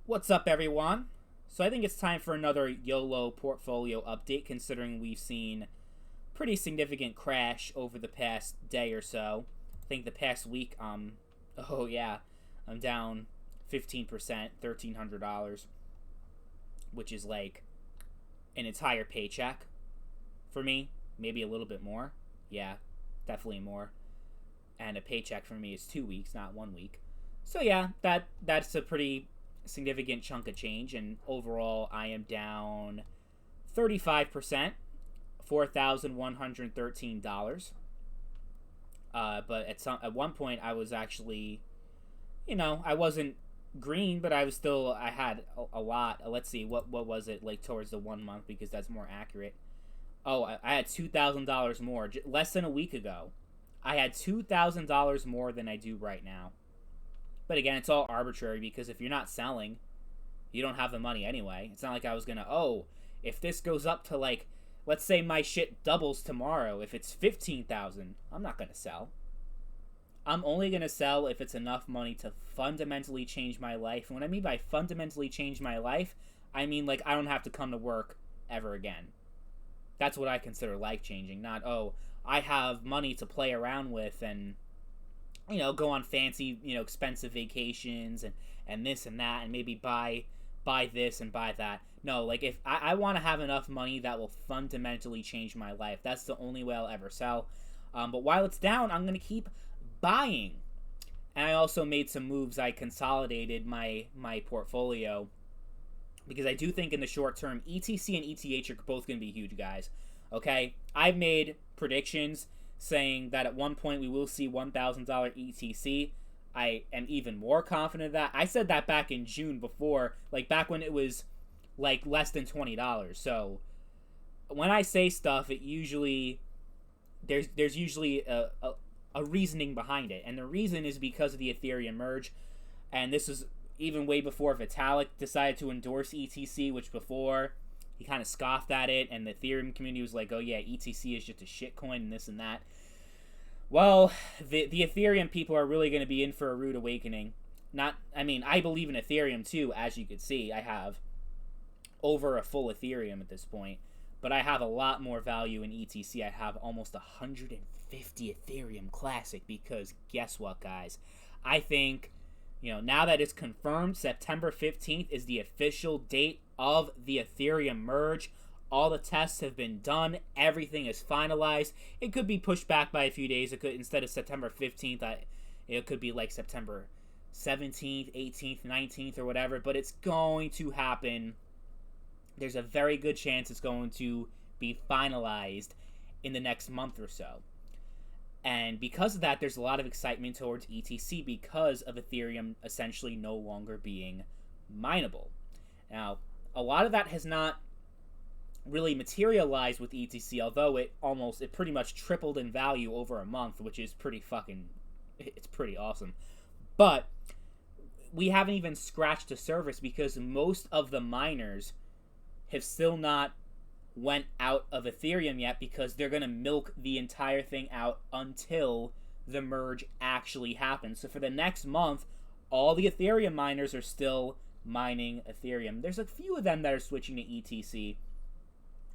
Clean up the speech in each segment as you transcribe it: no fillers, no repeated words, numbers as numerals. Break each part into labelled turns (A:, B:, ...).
A: What's up, everyone? So I think it's time for another YOLO portfolio update, considering we've seen pretty significant crash over the past day or so. I think the past week, oh yeah, I'm down 15%, $1,300, which is like an entire paycheck for me, maybe a little bit more. Yeah, definitely more. And a paycheck for me is 2 weeks, not 1 week. So yeah, that's a pretty significant chunk of change, and overall I am down 35%, $4,113. But at one point I was actually, I wasn't green, but I had a lot. Let's see, what was it like towards the 1 month, because that's more accurate. Oh, I had $2,000 more less than a week ago. I had $2,000 more than I do right now. But again, it's all arbitrary, because if you're not selling, you don't have the money anyway. It's not like I was gonna, if this goes up to, like, let's say my shit doubles tomorrow, if it's 15,000, I'm not gonna sell. I'm only gonna sell if it's enough money to fundamentally change my life. And what I mean by fundamentally change my life, I mean, like, I don't have to come to work ever again. That's what I consider life changing, not, I have money to play around with and go on fancy, expensive vacations and this and that, and maybe buy this and buy that. No, like, if I want to have enough money that will fundamentally change my life, that's the only way I'll ever sell. But while it's down, I'm going to keep buying. And I also made some moves. I consolidated my portfolio, because I do think in the short term, ETC and ETH are both going to be huge, guys. Okay? I've made predictions saying that at one point we will see $1,000 ETC. I am even more confident of that. I said that back in June, before, like, back when it was like less than $20. So when I say stuff, it usually there's usually a reasoning behind it, and the reason is because of the Ethereum merge. And this was even way before Vitalik decided to endorse ETC, which before he kind of scoffed at it, and the Ethereum community was like, oh yeah, ETC is just a shitcoin and this and that. Well, the Ethereum people are really going to be in for a rude awakening. I believe in Ethereum too, as you could see. I have over a full Ethereum at this point, but I have a lot more value in ETC. I have almost 150 Ethereum Classic, because guess what, guys? I think, now that it's confirmed, September 15th is the official date of the Ethereum merge. All the tests have been done. Everything is finalized. It could be pushed back by a few days. It could, instead of September 15th, it could be like September 17th, 18th, 19th, or whatever. But it's going to happen. There's a very good chance it's going to be finalized in the next month or so. And because of that, there's a lot of excitement towards ETC, because of Ethereum essentially no longer being mineable. Now, a lot of that has not really materialized with ETC, although it pretty much tripled in value over a month, which is it's pretty awesome. But we haven't even scratched the surface, because most of the miners have still not went out of Ethereum yet, because they're going to milk the entire thing out until the merge actually happens. So for the next month, all the Ethereum miners are still mining Ethereum. There's a few of them that are switching to ETC,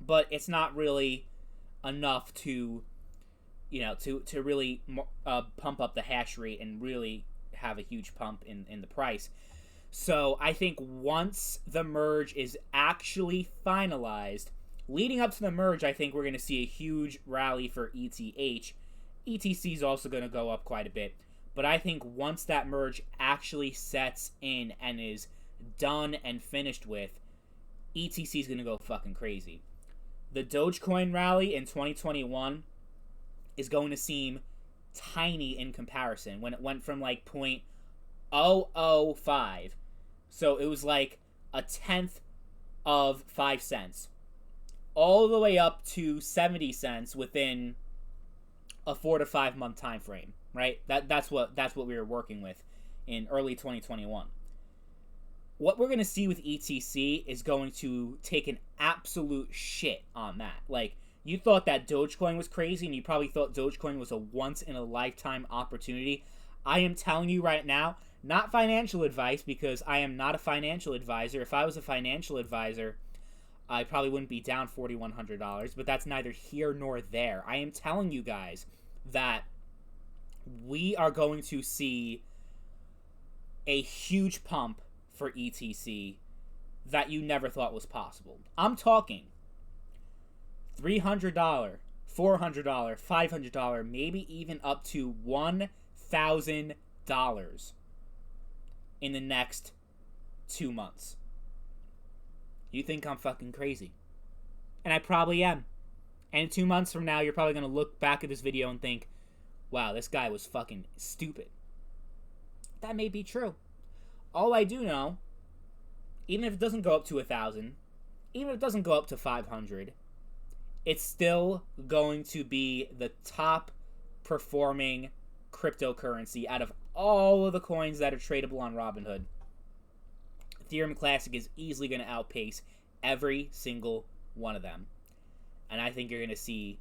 A: but it's not really enough to really pump up the hash rate and really have a huge pump in the price. So I think once the merge is actually finalized, leading up to the merge, I think we're going to see a huge rally for ETH. ETC is also going to go up quite a bit. But I think once that merge actually sets in and is done and finished with, ETC is going to go fucking crazy. The Dogecoin rally in 2021 is going to seem tiny in comparison, when it went from like 0.005. So it was like a tenth of 5 cents, all the way up to 70 cents within a 4 to 5 month time frame, right? That's what we were working with in early 2021. What we're going to see with ETC is going to take an absolute shit on that. Like, you thought that Dogecoin was crazy, and you probably thought Dogecoin was a once in a lifetime opportunity. I am telling you right now, Not financial advice, because I am not a financial advisor. If I was a financial advisor, I probably wouldn't be down $4,100, but that's neither here nor there. I am telling you guys that we are going to see a huge pump for ETC that you never thought was possible. I'm talking $300, $400, $500, maybe even up to $1,000 in the next 2 months. You think I'm fucking crazy. And I probably am. And 2 months from now, you're probably going to look back at this video and think, wow, this guy was fucking stupid. That may be true. All I do know, even if it doesn't go up to 1,000, even if it doesn't go up to 500, it's still going to be the top performing cryptocurrency out of all of the coins that are tradable on Robinhood. Ethereum Classic is easily going to outpace every single one of them. And I think you're going to see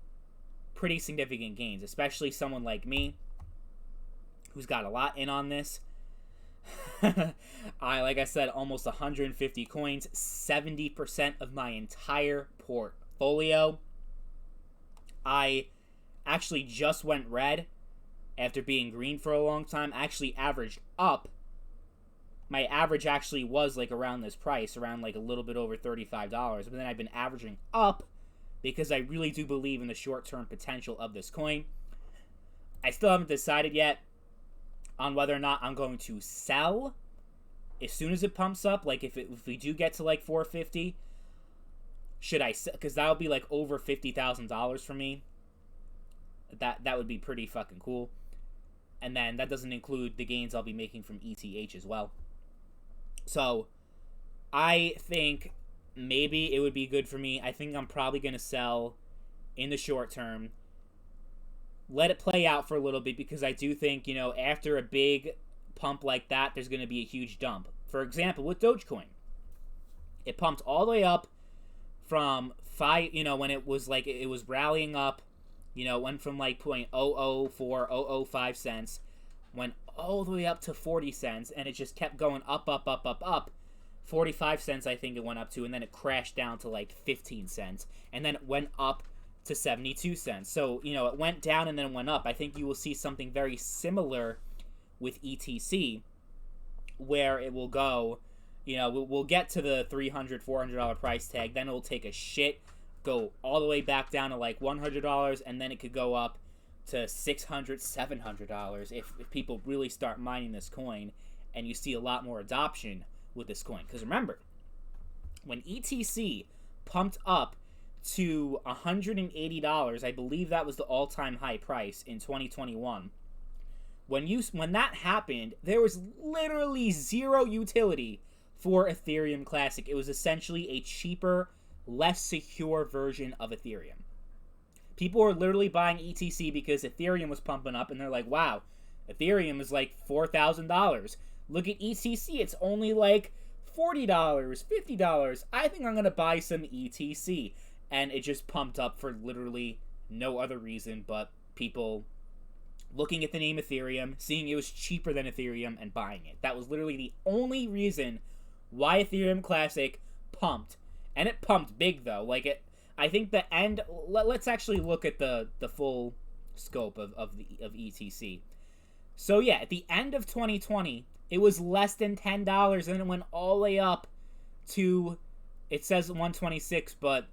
A: pretty significant gains, especially someone like me who's got a lot in on this. Like I said, almost 150 coins, 70% of my entire portfolio. I actually just went red after being green for a long time. Actually averaged up. My average actually was like around this price, around like a little bit over $35. But then I've been averaging up because I really do believe in the short-term potential of this coin. I still haven't decided yet on whether or not I'm going to sell as soon as it pumps up. Like if we do get to like 450, should I sell? Because that would be like over $50,000 for me. That would be pretty fucking cool. And then that doesn't include the gains I'll be making from ETH as well. So I think maybe it would be good for me. I think I'm probably going to sell in the short term. Let it play out for a little bit, because I do think, after a big pump like that, there's going to be a huge dump. For example, with Dogecoin, it pumped all the way up from when it was like, it was rallying up, it went from like 0.004, 005 cents, went all the way up to 40 cents, and it just kept going up, up, up, up, up. 45 cents, I think it went up to, and then it crashed down to like 15 cents, and then it went up to 72 cents. So, it went down and then went up. I think you will see something very similar with ETC, where it will go, we'll get to the $300, $400 price tag, then it will take a shit, go all the way back down to like $100, and then it could go up to $600, $700 if people really start mining this coin and you see a lot more adoption with this coin. Because remember, when ETC pumped up to $180, I believe that was the all-time high price in 2021. When that happened, there was literally zero utility for Ethereum Classic. It was essentially a cheaper, less secure version of Ethereum. People were literally buying ETC because Ethereum was pumping up, and they're like, wow, Ethereum is like $4,000. Look at ETC, it's only like $40, $50. I think I'm going to buy some ETC. And it just pumped up for literally no other reason but people looking at the name Ethereum, seeing it was cheaper than Ethereum, and buying it. That was literally the only reason why Ethereum Classic pumped. And it pumped big, though. I think the end... Let's actually look at the full scope of ETC. So, yeah, at the end of 2020, it was less than $10, and then it went all the way up to... It says 126, but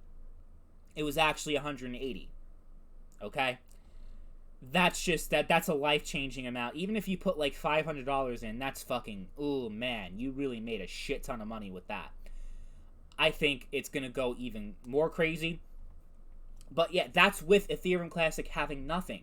A: it was actually 180. Okay? That's just... That's a life-changing amount. Even if you put, like, $500 in, that's fucking... Ooh, man, you really made a shit ton of money with that. I think it's going to go even more crazy. But yeah, that's with Ethereum Classic having nothing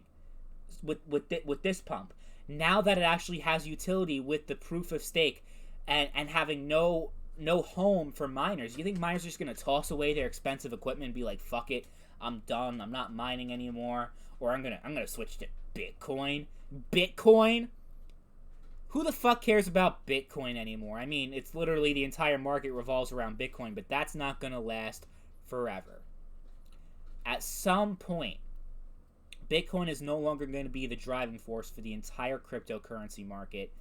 A: with this pump. Now that it actually has utility with the proof of stake and having no home for miners, you think miners are just going to toss away their expensive equipment and be like, fuck it, I'm done, I'm not mining anymore, or I'm going to switch to Bitcoin? Bitcoin? Who the fuck cares about Bitcoin anymore? I mean, it's literally the entire market revolves around Bitcoin, but that's not going to last forever. At some point, Bitcoin is no longer going to be the driving force for the entire cryptocurrency market,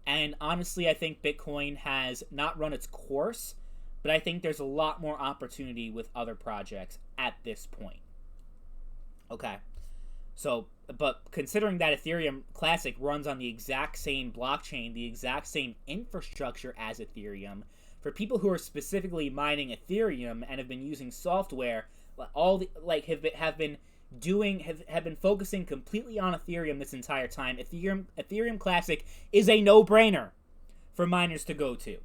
A: And honestly, I think Bitcoin has not run its course, but I think there's a lot more opportunity with other projects at this point. Okay. So, but considering that Ethereum Classic runs on the exact same blockchain, the exact same infrastructure as Ethereum, for people who are specifically mining Ethereum and have been using software, all the have been doing have been focusing completely on Ethereum this entire time. Ethereum Classic is a no-brainer for miners to go to.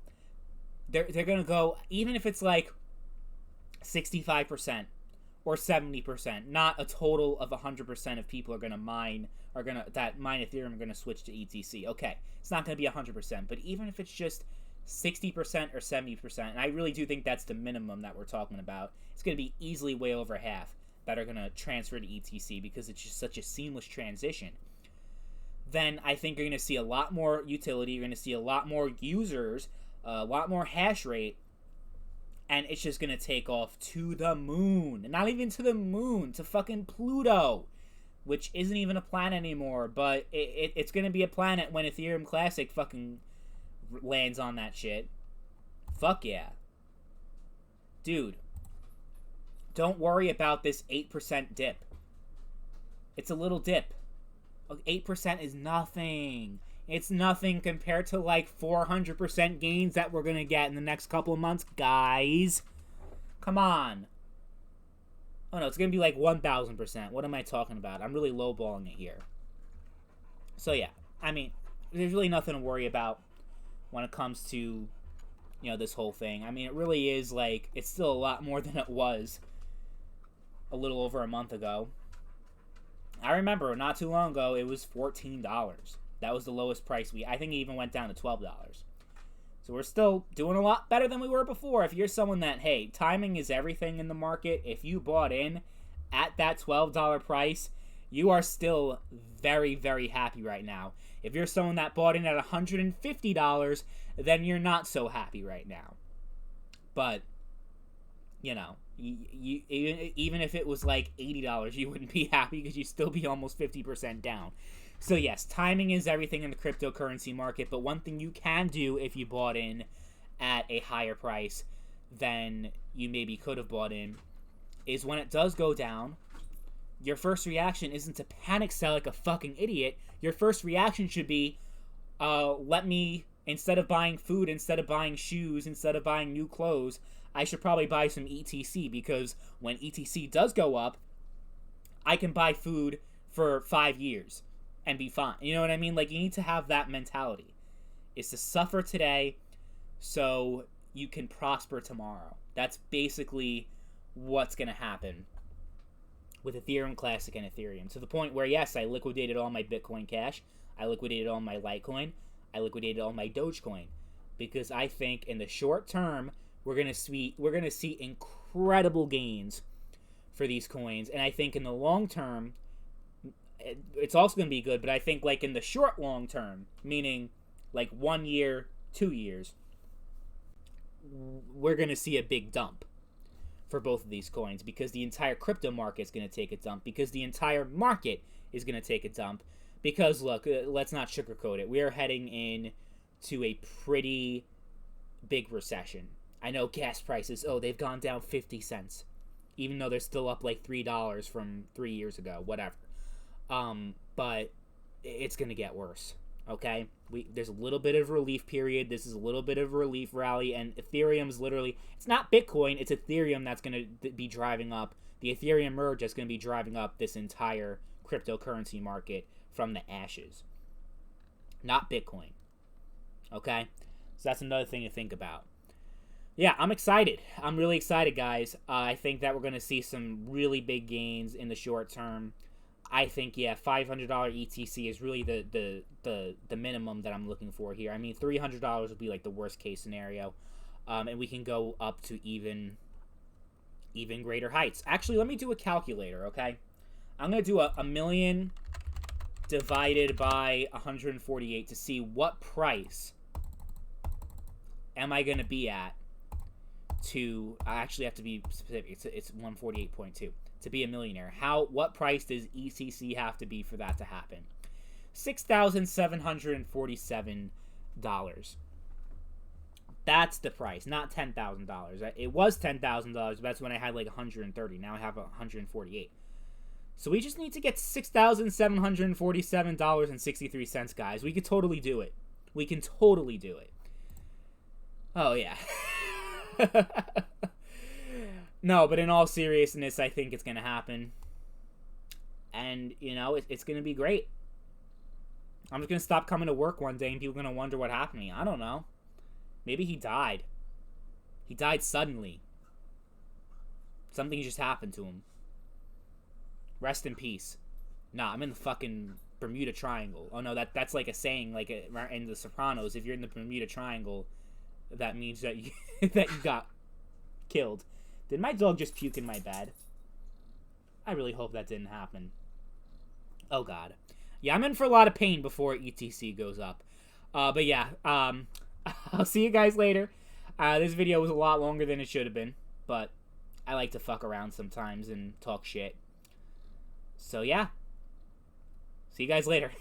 A: They're gonna go, even if it's like 65% or 70%, not a total of 100% of people are mine Ethereum are gonna switch to ETC. Okay, it's not gonna be 100%, but even if it's just 60% or 70%, and I really do think that's the minimum that we're talking about, it's gonna be easily way over half that are gonna transfer to ETC because it's just such a seamless transition. Then I think you're gonna see a lot more utility. You're gonna see a lot more users, a lot more hash rate, and it's just gonna take off to the moon. Not even to the moon, to fucking Pluto, which isn't even a planet anymore, but it's gonna be a planet when Ethereum Classic fucking lands on that shit. Fuck yeah. Dude, don't worry about this 8% dip. It's a little dip. 8% is nothing. It's nothing compared to like 400% gains that we're going to get in the next couple of months, guys. Come on. Oh no, it's going to be like 1,000%. What am I talking about? I'm really lowballing it here. So yeah, I mean, there's really nothing to worry about when it comes to, you know, this whole thing. I mean, it really is like, it's still a lot more than it was a little over a month ago. I remember not too long ago, it was $14. That was the lowest price. I think it even went down to $12. So we're still doing a lot better than we were before. If you're someone that, hey, timing is everything in the market, if you bought in at that $12 price, you are still very, very happy right now. If you're someone that bought in at $150, then you're not so happy right now. But, you know, you even if it was like $80, you wouldn't be happy because you'd still be almost 50% down. So yes, timing is everything in the cryptocurrency market, but one thing you can do if you bought in at a higher price than you maybe could have bought in is when it does go down, your first reaction isn't to panic sell like a fucking idiot. Your first reaction should be, instead of buying food, instead of buying shoes, instead of buying new clothes, I should probably buy some ETC, because when ETC does go up, I can buy food for 5 years and be fine. You know what I mean? Like, you need to have that mentality. It's to suffer today so you can prosper tomorrow. That's basically what's going to happen with Ethereum Classic and Ethereum. To the point where, yes, I liquidated all my Bitcoin Cash. I liquidated all my Litecoin. I liquidated all my Dogecoin. Because I think in the short term, we're gonna see incredible gains for these coins, and I think in the long term, it's also gonna be good. But I think like in the short long term, meaning like 1 year, 2 years, we're gonna see a big dump for both of these coins because the entire crypto market is gonna take a dump, because the entire market is gonna take a dump. Because look, let's not sugarcoat it. We are heading in to a pretty big recession. I know gas prices, they've gone down 50 cents. Even though they're still up like $3 from 3 years ago, whatever. But it's going to get worse, okay? There's a little bit of relief period. This is a little bit of a relief rally, and Ethereum's literally, it's not Bitcoin, it's Ethereum that's going to be driving up, the Ethereum merge that's going to be driving up this entire cryptocurrency market from the ashes. Not Bitcoin, okay? So that's another thing to think about. Yeah, I'm excited. I'm really excited, guys. I think that we're going to see some really big gains in the short term. I think, yeah, $500 ETC is really the minimum that I'm looking for here. I mean, $300 would be like the worst case scenario. And we can go up to even greater heights. Actually, let me do a calculator, okay? I'm going to do a million divided by 148 to see what price am I going to be at I actually have to be specific. It's 148.2 to be a millionaire. What price does ETC have to be for that to happen? $6,747 That's the price, not $10,000. It was $10,000, but that's when I had like 130. Now I have 148. So we just need to get $6,747.63, guys. We could totally do it. We can totally do it. Oh, yeah. No, but in all seriousness, I think it's going to happen. And, you know, it's going to be great. I'm just going to stop coming to work one day and people are going to wonder what happened to me. I don't know. Maybe he died. He died suddenly. Something just happened to him. Rest in peace. Nah, I'm in the fucking Bermuda Triangle. Oh no, that's like a saying, like in The Sopranos. If you're in the Bermuda Triangle, that means that you that you got killed. Did my dog just puke in my bed? I really hope that didn't happen. Oh god. Yeah, I'm in for a lot of pain before ETC goes up. But yeah, I'll see you guys later. This video was a lot longer than it should have been, but I like to fuck around sometimes and talk shit. So yeah, see you guys later.